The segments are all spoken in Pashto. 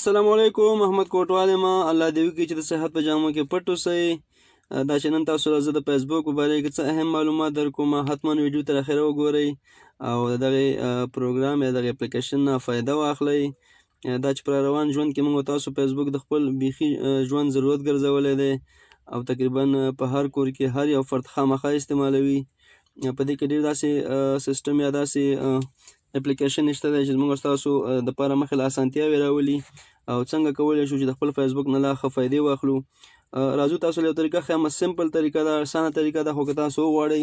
السلام علیکم محمد کوټوال یم. الله دې وکړي چې د صحت په جامو کې پټ اوسئ. دا چې نن تاسو زه د فیسبوک په باره کې څه اهم معلومات در کوم، حتما ویډیو تر اخره وګورئ او د دغې پروګرام یا دغې اپلیکیشن نه فایده واخلئ. دا چې پر روان ژوند کې موږ تاسو فیسبوک د خپل بیخي ژوند ضرورت ګرځولی دی او تقریبا په هر کور کې هر یو فرد خامخا استعمالوي. په دې کې ډېر داسې سیسټم یا داسې اپلیکیشن نشته دی چې زموږ ستاسو دپاره مخې له اسانتیاوې راولي او څنګه کولی شو چې د خپل فیسبوک نه لا ښه فایدې واخلو. راځو تاسو له یو طریقه ښیم، سمپل طریقه ده، اسانه طریقه ده، خو که تاسو وغواړئ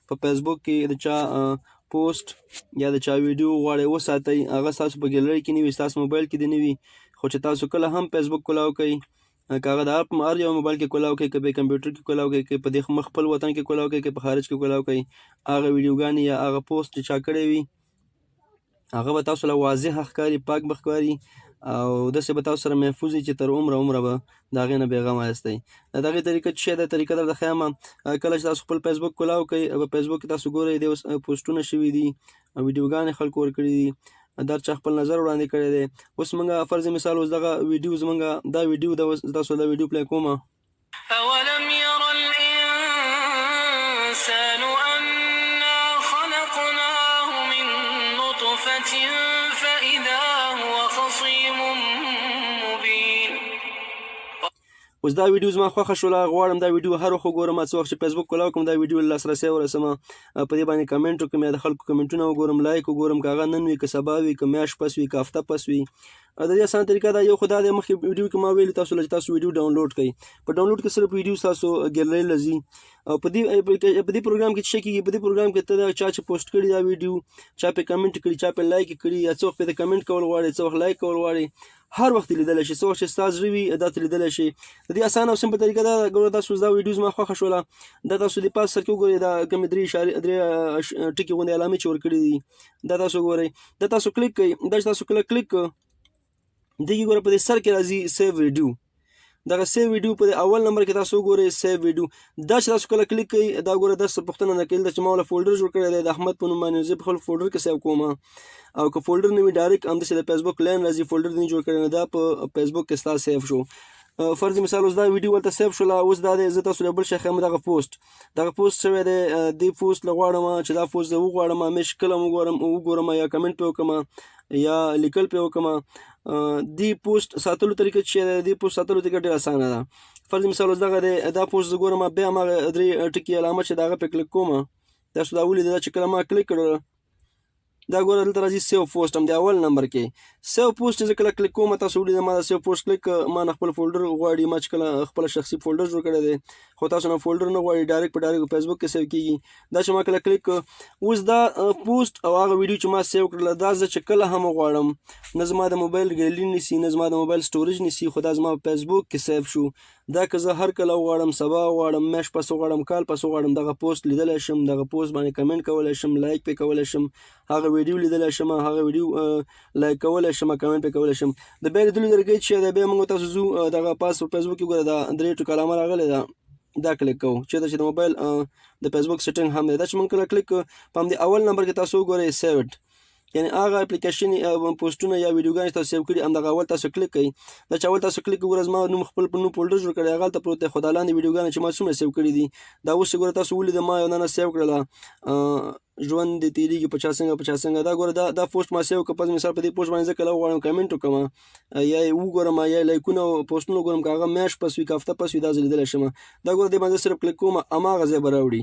په فیسبوک کې د چا پوسټ یا د چا ویډیو غواړئ وساتئ، هغه ستاسو په ګیلرۍ کې نه وي، ستاسو موبایل کې دې نه وي، خو چې تاسو کله هم فیسبوک کولاو کوئ، که هغه د هر یو موبایل کې کولاو کوئ، که په کمپیوټر کې کولاو کوئ، که په دې خپل وطن کې کولاو کوئ، که په خارج کې کولاو کوئ، هغه ویډیوګانې یا هغه پوسټ چې چا کړی وي هغه به تاسو له واضح ښکاري، پاک به ښکاري او داسې به تاسو سره محفوظ وي چې تر عمره به د هغې نه بېغمه یاستئ. د هغې طریقه څه شی ده؟ طریقه درته ښیمه. کله چې تاسو خپل فیسبوک کولاو کوئ، په فیسبوک کې تاسو ګورئ د اوس پوسټونه شوي دي، ویډیوګانې خلکو ورکړي دي، دا چا خپل نظر وړاندې کړی دی. اوس موږ فرض مثال اوس دغه ویډیو زموږ دا ویډیو ده، اوس تاسو دا ویډیو پلی کومه. أولم ير الإنسان أنا خلقناه من نطفة فإذا هو خصيم مبين. اوس دا ویډیو زما خوښه شوله، غواړم دا ویډیو هر وخت وګورم. څه وخت چې فیسبوک کولاو کوم دا ویډیو له لاسرسي ورسوم، په دې باندې کمنټ وکړم یا د خلکو کمنټونه وګورم، لایک وګورم، که هغه نن وي، که سبا وي، که میاشت پس وي، که هفته پس وي. د دې اسانه طریقه دا یو خو دا دی، مخکې ویډیو کې ما ویلي تاسو چې تاسو ویډیو ډاونلوډ کړئ. په ډاونلوډ کې صرف ویډیو ستاسو ګیلرۍ له ځي او په دې پروګرام کې څه کېږي، په دې پروګرام کې ته دا چا چې پوسټ کړي دا ویډیو، چا پې کمنټ کړي، چا پې لایک کړي، یا څه وخت پې د کمنټ کول غواړئ، څه وخت لایک کول غواړئ، هر وخت لیدلی شي. څه وخت چې ستا زړه وي دا ته لیدلی شي. د دې اسانه او سمپل طریقه دا ده. ګوره تاسو دا ویډیو زما خوښه شوله، دا تاسو د پاس سر کې وګورئ، دا کومې درې ټکي غوندې علامې چې ورکړي دي دا تاسو وګورئ، دا تاسو کلیک کړئ. دا چې تاسو کله کلیک کړئ دې کې ګوره په دې سر کې راځي سیو ویډیو. دغه سیو ویډیو په اول نمبر کې تاسو وګورئ سیو ویډیو. دا چې تاسو کله کلیک کړئ دا ګوره داسې پوښتنه نه کوي چې ما ولا فولډر جوړ کړی دی د احمد په نوم باندې، زه په خپل فولډر کې سیو کوم، او که فولډر نه وي ډایرکټ همداسې د فیسبوک لاین راځي، فولډر نه جوړ کړی نو دا په فیسبوک کې ستا سیو شو. فرض مثال اوس دا ویډیو ورته سیو شوله. اوس دا دی زه تاسو له بل شی ښیم، دغه پوسټ شوی دی، دې پوسټ له غواړم چې دا پوسټ زه وغواړم همیش کله وګورم یا کمنټ پې وکړم یا لیکل پې وکړم. دې پوسټ ساتلو طریقه چې دی، دې پوسټ ساتلو طریقه ډېره اسانه ده. فرض مثال اوس دغه دی، دا پوسټ زه ګورم، بیا هماغه درې ټکي علامه چې د هغه پې کلیک کوم. تاسو دا ولیدل چې کله ما کلیک کړه دا ګوره دلته راځي سیو پوسټ، هم د اول نمبر کې سیو پوسټ چې زه کله کلیک کوم تاسو ولیدل ما دا سیو پوسټ کلیک، ما نه خپل فولډر غواړي، ما چې کله خپل شخصي فولډر جوړ کړی دی، خو تاسو نه فولډر نه غواړي، ډایرکټ په فیسبوک کې سیو کېږي. دا چې ما کله کلیک اوس دا پوسټ او هغه ویډیو چې ما سیو کړله دا زه چې کله هم غواړم نه زما د موبایل ګیلري نیسي، نه زما د موبایل سټوریج نیسي، خو دا زما په فیسبوک کې سیو شو. دا که زه هر کله وغواړم، سبا وغواړم، میاشت پس وغواړم، کال پس وغواړم، دغه پوسټ لیدلی شم، دغه پوسټ باندې کمنټ کولی شم، لایک پې کولی شم، هغه ویډیو لیدلی شم، هغه ویډیو لایک کولی شم، کمنټ پې کولی شم. د بیا لیدلو طریقه چې دی، بیا موږ تاسو ځو دغه پاس په فیسبوک کې ګوره دا درې ټکو علامه راغلی ده، دا کلیک کوو چېرته چې د موبایل د فیسبوک سیټنګ هم دی. دا چې موږ کله کلیک په همدې اول نمبر کې تاسو وګورئ سیوډ، یعنې هغه اپلیکیشن پوسټونه یا ویډیوګانې تاسو سیو کړي همدغه اول تاسو کلیک کوئ. دا چې اول تاسو کلیک وګوره زما نوم خپل په نوم فولډر جوړ کړی هغه هلته پروت دی، خو دا لاندې ویډیوګانې چې ما څومره سیو کړي دي دا اوس چې ګوره تاسو ولیده ما یو نه سیو کړله، ژوند دې تېرېږي په چا څنګه. دا ګوره دا پوسټ ما سیو کړه. پس مثال په دې پوسټ باندې زه کله وغواړم کمنټ وکړم یا یې وګورم یا لایکونه او پوسټونه وګورم، که هغه میاشت پس وي که هفته پس وي دا زه لیدلی شم. دا ګوره دې باندې صرف کلیک کوم، هماغه ځای به راوړي،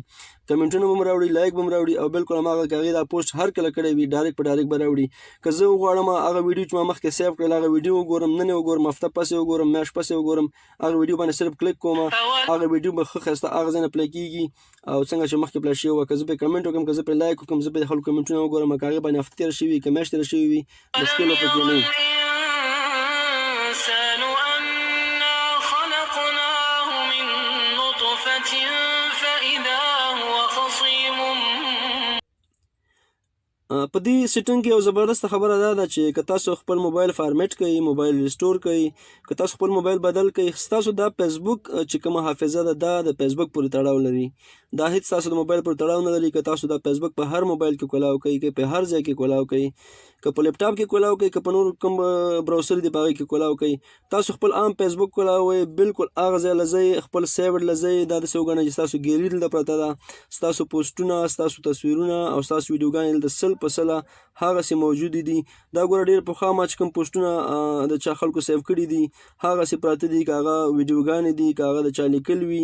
کمنټونه به م راوړي، لایک به م راوړي او بلکل هماغه که هغې دا پوسټ هر کله کړی وي ډایرکټ به راوړي. که زه وغواړم هغه ویډیو چې ما مخکې سیو کړل هغه ویډیو وګورم، نن یې وګورم، هفته پس یې وګورم، میاشت پس یې وګورم، هغه ویډیو باندې صرف کلیک کوم، هغه ویډیو به ښه ښایسته هغه ځای نه پلی کېږي او څنګه چې مخکې پلی شوې وه. که زه پرې کمنټ وکړم، که زه پرې لایک وکړم، زه پرې د خلکو کمنټونه وګورم، که هغې باندې هفته تېره شوې وي، که میاشت تېره شوې وي، مشکل به پکې نه وي. په دې سیټینګ کې یو زبردست خبره دا ده چې که تاسو خپل موبایل فارمیټ کوئ، موبایل ریسټور کوئ، که تاسو خپل موبایل بدل کوئ، ستاسو دا فیسبوک چې کومه حافظه ده دا د فیسبوک پورې تړاو لري. دا هیڅ تاسو د موبایل پورې تړاو نه لري. که تاسو دا فیسبوک په هر موبایل کې کولاو کوئ، که په هر ځای کې کولاو کوئ، که په لیپټاپ کې کولاو کوئ، که په نور کوم براوسر دی په هغې کې کولاو کوئ، تاسو خپل عام فیسبوک کولاوئ، بالکل هغه ځای له ځئ، خپل سیوډ له ځئ. دا داسې وګڼئ چې ستاسو ګیلري دلته پرته ده، ستاسو پوسټونه، ستاسو تصویرونه او ستاسو ویډیوګانې دلته 100% هغسې موجودې دي. دا ګوره ډېر پخوا ما چې کوم پوسټونه د چا خلکو سیو کړي دي هغسې پراته دي، که هغه ویډیوګانې دي، که هغه د چا لیکل وي،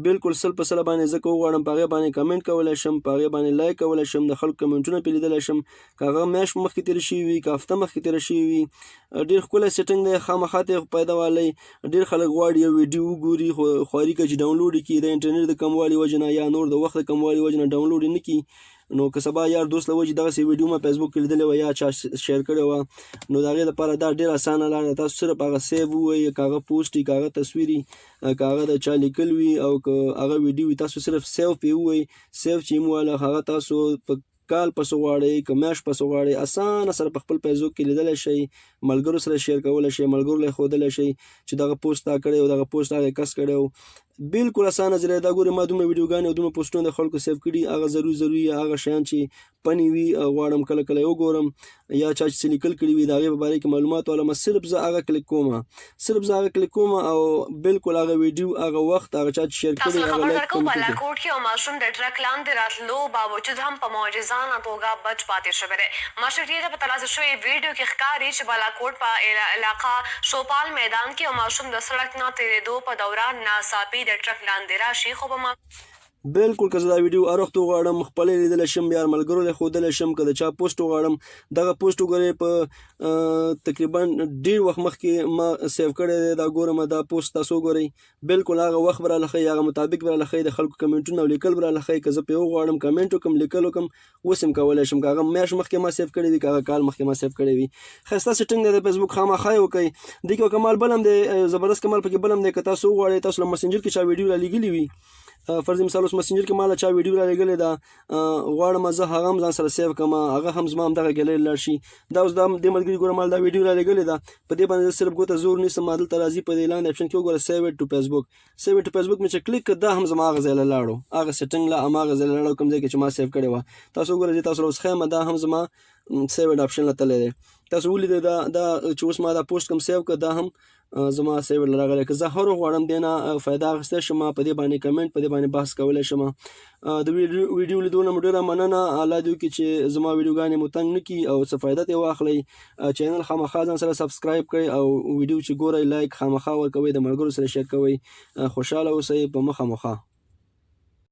بالکل 100% باندې زه که وغواړم په هغې باندې کمنټ کولی شم، په هغې باندې لایک کولی شم، د خلکو کمنټونه پرې لیدلی شم، که هغه میاشت مخکې تېره شوي وي، که هفته مخکې تېره شوي وي. ډېر ښکلی سیټنګ دی، خامخا ته پیدا والی. ډېر خلک غواړي یو ویډیو وګوري خو خواري کوي چې ډاونلوډ یې کړي، د انټرنیټ د کموالي وجې نه یا نور د وخت د کموالي وجې نه ډاونلوډ یې نه کړي. نو که سبا یار دوست له وجې دغسې ویډیو ما فیسبوک کې لیدلې وه یا چا شیر کړې وه، نو د هغې لپاره دا ډېر اسانه لاره ده. تاسو صرف هغه سیو ووایئ، که هغه پوسټ وي، که هغه تصویر وي، که هغه د چا لیکل وي او که هغه ویډیو وي، تاسو صرف سیو پې ووایئ. سیو چې یې وواله هغه تاسو په کال پس غواړئ، که میاشت پس غواړئ، اسانه سره په خپل فیسبوک کې لیدلی شئ، ملګرو سره شیر کولی شئ، ملګرو له یې ښودلی شئ چې دغه پوسټ تا کړی و، دغه پوسټ هغې کس کړی و. بالکل اسانه ذریعه دا. ګورئ ما دومره ویډیوګانې او دومره پوسټونه د خلکو سیو کړي، هغه ضروري هغه شیان چې فني وي غواړم کله کله یې وګورم، یا چا چې څه لیکل کړي وي د هغې په باره کې معلومات والم، صرف زه هغه کلیک کوم او بالکل هغه ویډیو، هغه وخت، هغه چا چې شیر کړي هغه لایک کوم. بالاکوټ کې یو ماشوم د ټرک لاندې راتلو باوجود هم په معجزانه توګه بچ پاتې شوی دی. ماشوم ډېره په ترلاسه شوې ویډیو کې ښکاري چې بالاکوټ په علاقه شوپال میدان کې یو ماشوم د سړک نه تېرېدو په دوران ناڅاپي د ټرک لاندې راشي، خو به بالکل که زه دا ویډیو هر وخت وغواړم خپله لیدلی شم، یا ملګرو له ښودلی شم، که د چا پوسټ وغواړم دغه پوسټ وګورئ په تقریبا ډېر وخت مخکې ما سیو کړی دی. دا ګورم دا پوسټ تاسو وګورئ، بالکل هغه وخت به راله ښیي، هغه مطابق به راله ښیي، د خلکو کمنټونه او لیکل به راله ښیي. که زه پرې وغواړم کمنټ وکړم، لیکل وکړم، اوس هم کولی شم، که هغه میاشت مخکې ما سیو کړی وي، که هغه کال مخکې ما سیو کړی وي. ښایسته سیټنګ دی د فیسبوک، خامخا یې وکړئ. دې کې یو کمال بل هم دی، زبردست کمال پکې بل هم دی. که تاسو وغواړئ تاسو له مسنجر کې چا ویډیو رالیږلي وي، فرض مثال اوس مسنجر کې ما له چا ویډیو رالیږلې ده، غواړم زه هغه هم ځان سره سیو کړم، هغه هم زما همدغه ګیلري لاړ شي. دا اوس دې ملګري ګوره ما دا ویډیو رالیږلې ده، په دې باندې زه صرف ګوته زور نیسم، ما دلته راځي په دې لاندې اپشن کې وګوره سیو اټ ټو فیسبوک. سیو اټ ټو فیسبوک مې چې کلیک کړ دا هم زما هغه ځای له لاړو، هغه سیټنګ له هماغه ځای له لاړو کوم ځای کې چې ما سیو کړې وه. تاسو وګورئ چې تاسو له اوس ښیم دا هم زما سیو اټ اپشن له تللی دی. تاسو ولیدئ دا چې اوس ما دا پوسټ کوم سیو کړ دا هم زما سیو اټ له راغلی. که زه هر وخت غواړم دې نه فایده اخیستی شم، په دې باندې کمنټ، په دې باندې بحث کولی شم. د ویډیو لیدو نه مو ډېره مننه. الله دې وکړي چې زما ویډیوګانې مو تنګ نه کړي او څه فایده ترې واخلئ. چینل خامخا ځان سره سبسکرایب کړئ او ویډیو چې ګورئ لایک خامخا ورکوئ، د ملګرو سره شیر کوئ. خوشحاله اوسئ په مخه.